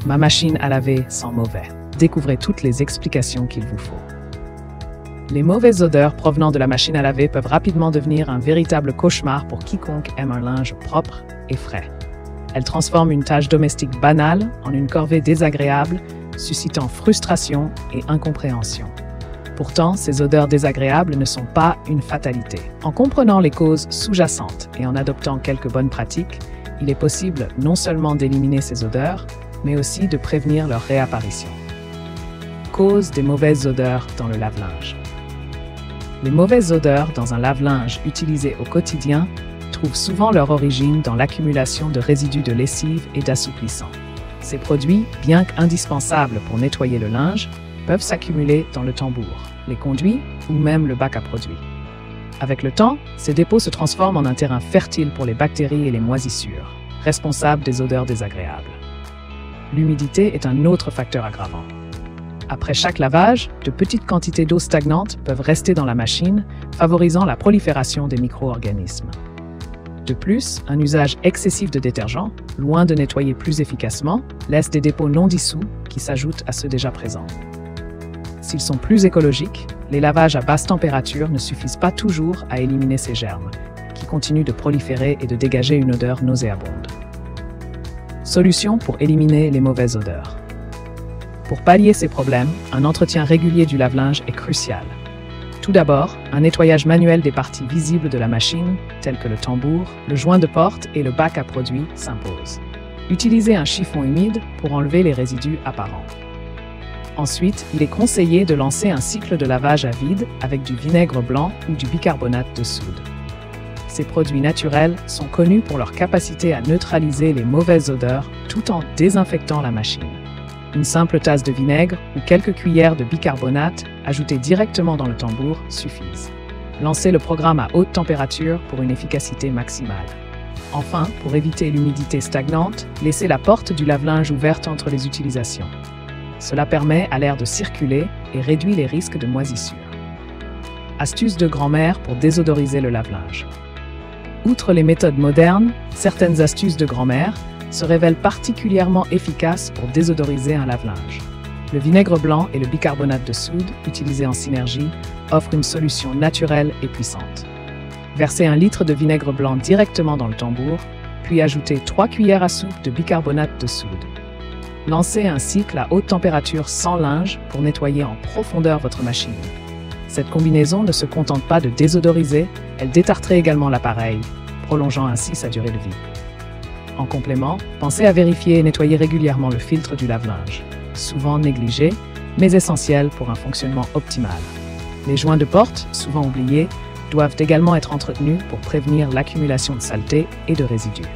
Ma machine à laver sent mauvais. Découvrez toutes les explications qu'il vous faut. Les mauvaises odeurs provenant de la machine à laver peuvent rapidement devenir un véritable cauchemar pour quiconque aime un linge propre et frais. Elles transforment une tâche domestique banale en une corvée désagréable, suscitant frustration et incompréhension. Pourtant, ces odeurs désagréables ne sont pas une fatalité. En comprenant les causes sous-jacentes et en adoptant quelques bonnes pratiques, il est possible non seulement d'éliminer ces odeurs, mais aussi de prévenir leur réapparition. Cause des mauvaises odeurs dans le lave-linge. Les mauvaises odeurs dans un lave-linge utilisé au quotidien trouvent souvent leur origine dans l'accumulation de résidus de lessive et d'assouplissant. Ces produits, bien qu'indispensables pour nettoyer le linge, peuvent s'accumuler dans le tambour, les conduits ou même le bac à produits. Avec le temps, ces dépôts se transforment en un terrain fertile pour les bactéries et les moisissures, responsables des odeurs désagréables. L'humidité est un autre facteur aggravant. Après chaque lavage, de petites quantités d'eau stagnante peuvent rester dans la machine, favorisant la prolifération des micro-organismes. De plus, un usage excessif de détergent, loin de nettoyer plus efficacement, laisse des dépôts non dissous qui s'ajoutent à ceux déjà présents. S'ils sont plus écologiques, les lavages à basse température ne suffisent pas toujours à éliminer ces germes, qui continuent de proliférer et de dégager une odeur nauséabonde. Solution pour éliminer les mauvaises odeurs. Pour pallier ces problèmes, un entretien régulier du lave-linge est crucial. Tout d'abord, un nettoyage manuel des parties visibles de la machine, telles que le tambour, le joint de porte et le bac à produits, s'impose. Utilisez un chiffon humide pour enlever les résidus apparents. Ensuite, il est conseillé de lancer un cycle de lavage à vide avec du vinaigre blanc ou du bicarbonate de soude. Ces produits naturels sont connus pour leur capacité à neutraliser les mauvaises odeurs tout en désinfectant la machine. Une simple tasse de vinaigre ou quelques cuillères de bicarbonate ajoutées directement dans le tambour suffisent. Lancez le programme à haute température pour une efficacité maximale. Enfin, pour éviter l'humidité stagnante, laissez la porte du lave-linge ouverte entre les utilisations. Cela permet à l'air de circuler et réduit les risques de moisissure. Astuce de grand-mère pour désodoriser le lave-linge. Outre les méthodes modernes, certaines astuces de grand-mère se révèlent particulièrement efficaces pour désodoriser un lave-linge. Le vinaigre blanc et le bicarbonate de soude, utilisés en synergie, offrent une solution naturelle et puissante. Versez 1 litre de vinaigre blanc directement dans le tambour, puis ajoutez 3 cuillères à soupe de bicarbonate de soude. Lancez un cycle à haute température sans linge pour nettoyer en profondeur votre machine. Cette combinaison ne se contente pas de désodoriser, elle détartrerait également l'appareil, prolongeant ainsi sa durée de vie. En complément, pensez à vérifier et nettoyer régulièrement le filtre du lave-linge, souvent négligé, mais essentiel pour un fonctionnement optimal. Les joints de porte, souvent oubliés, doivent également être entretenus pour prévenir l'accumulation de saleté et de résidus.